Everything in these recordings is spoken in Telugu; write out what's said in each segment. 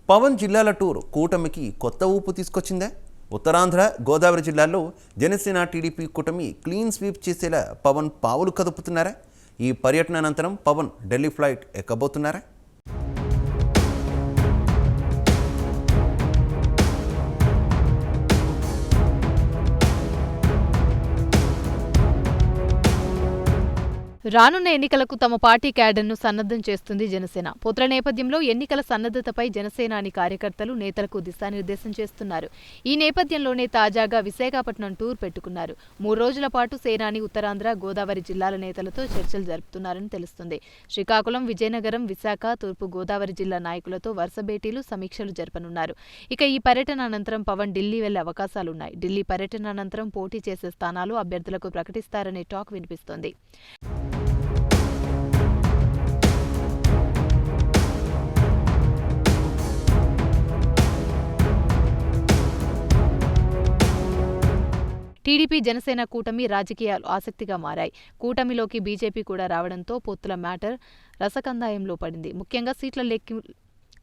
పవన్ జిల్లాల టూర్ కూటమికి కొత్త ఊపు తీసుకొచ్చిందే. ఉత్తరాంధ్ర, గోదావరి జిల్లాల్లో జనసేన టీడీపీ కూటమి క్లీన్ స్వీప్ చేసేలా పవన్ పావులు కదుపుతున్నారా? ఈ పర్యటన అనంతరం పవన్ ఢిల్లీ ఫ్లైట్ ఎక్కబోతున్నారా? రానున్న ఎన్నికలకు తమ పార్టీ క్యాడర్ను సన్నద్ధం చేస్తుంది జనసేన. పుత్ర నేపథ్యంలో ఎన్నికల సన్నద్ధతపై జనసేనాని కార్యకర్తలు, నేతలకు దిశానిర్దేశం చేస్తున్నారు. ఈ నేపథ్యంలోనే తాజాగా విశాఖపట్నం టూర్ పెట్టుకున్నారు. 3 రోజుల పాటు సేనాని ఉత్తరాంధ్ర, గోదావరి జిల్లాల నేతలతో చర్చలు జరుపుతున్నారని తెలుస్తుంది. శ్రీకాకుళం, విజయనగరం, విశాఖ, తూర్పు గోదావరి జిల్లా నాయకులతో వరుస భేటీలు, సమీక్షలు జరపనున్నారు. ఇక ఈ పర్యటన అనంతరం పవన్ ఢిల్లీ వెళ్లే అవకాశాలున్నాయి. ఢిల్లీ పర్యటన అనంతరం పోటీ చేసే స్థానాలు, అభ్యర్థులకు ప్రకటిస్తారనే టాక్ వినిపిస్తోంది. టీడీపీ జనసేన కూటమి రాజకీయాలు ఆసక్తిగా మారాయి. కూటమిలోకి బీజేపీ కూడా రావడంతో పొత్తుల మ్యాటర్ రసకందాయంలో పడింది. ముఖ్యంగా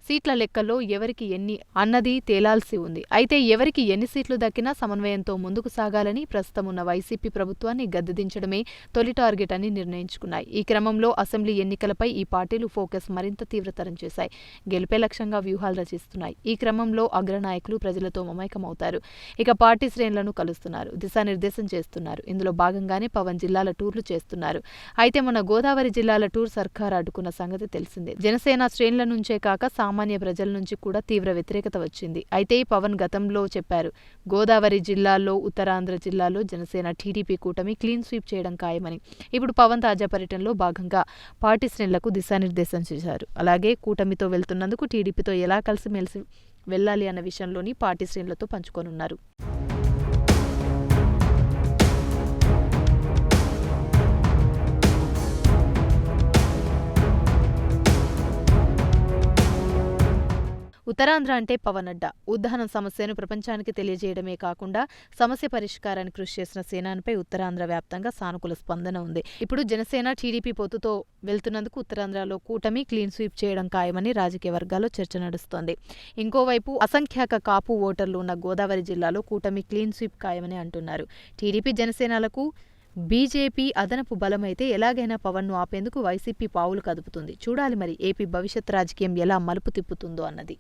సీట్ల లెక్కల్లో ఎవరికి ఎన్ని అన్నది తేలాల్సి ఉంది. అయితే ఎవరికి ఎన్ని సీట్లు దక్కినా సమన్వయంతో ముందుకు సాగాలని ప్రస్తుతం ఉన్న వైసీపీ ప్రభుత్వాన్ని గద్దెదించడమే తొలి టార్గెట్ అని నిర్ణయించుకున్నాయి. ఈ క్రమంలో అసెంబ్లీ ఎన్నికలపై ఈ పార్టీలు ఫోకస్ మరింత తీవ్రతరం చేశాయి. గెలిపే లక్ష్యంగా వ్యూహాలు రచిస్తున్నాయి. ఈ క్రమంలో అగ్రనాయకులు ప్రజలతో మమైకమవుతారు. ఇక పార్టీ శ్రేణులను కలుస్తున్నారు, దిశానిర్దేశం చేస్తున్నారు. ఇందులో భాగంగానే పవన్ జిల్లాల టూర్లు చేస్తున్నారు. అయితే మన గోదావరి జిల్లాల టూర్ సర్కార్ అడ్డుకున్న సంగతి తెలిసిందే. జనసేన శ్రేణుల నుంచే కాక సామాన్య ప్రజల నుంచి కూడా తీవ్ర వ్యతిరేకత వచ్చింది. అయితే పవన్ గతంలో చెప్పారు, గోదావరి జిల్లాల్లో, ఉత్తరాంధ్ర జిల్లాలో జనసేన టీడీపీ కూటమి క్లీన్ స్వీప్ చేయడం ఖాయమని. ఇప్పుడు పవన్ తాజా పర్యటనలో భాగంగా పార్టీ శ్రేణులకు దిశానిర్దేశం చేశారు. అలాగే కూటమితో వెళ్తున్నందుకు టీడీపీతో ఎలా కలిసిమెలిసి వెళ్లాలి అన్న విషయంలోని పార్టీ శ్రేణులతో పంచుకోనున్నారు. ఉత్తరాంధ్ర అంటే పవన్ అడ్డా. ఉద్దానం సమస్యను ప్రపంచానికి తెలియజేయడమే కాకుండా సమస్య పరిష్కారానికి కృషి చేసిన సేనానిపై ఉత్తరాంధ్ర వ్యాప్తంగా సానుకూల స్పందన ఉంది. ఇప్పుడు జనసేన టీడీపీ పొత్తుతో వెళ్తున్నందుకు ఉత్తరాంధ్రలో కూటమి క్లీన్ స్వీప్ చేయడం ఖాయమని రాజకీయ వర్గాల్లో చర్చ నడుస్తోంది. ఇంకోవైపు అసంఖ్యాక కాపు ఓటర్లు ఉన్న గోదావరి జిల్లాలో కూటమి క్లీన్ స్వీప్ ఖాయమని అంటున్నారు. టీడీపీ జనసేనలకు బీజేపీ అదనపు బలమైతే ఎలాగైనా పవన్ను ఆపేందుకు వైసీపీ పావులు కదుపుతుంది. చూడాలి మరి ఏపీ భవిష్యత్ రాజకీయం ఎలా మలుపు తిప్పుతుందో అన్నది.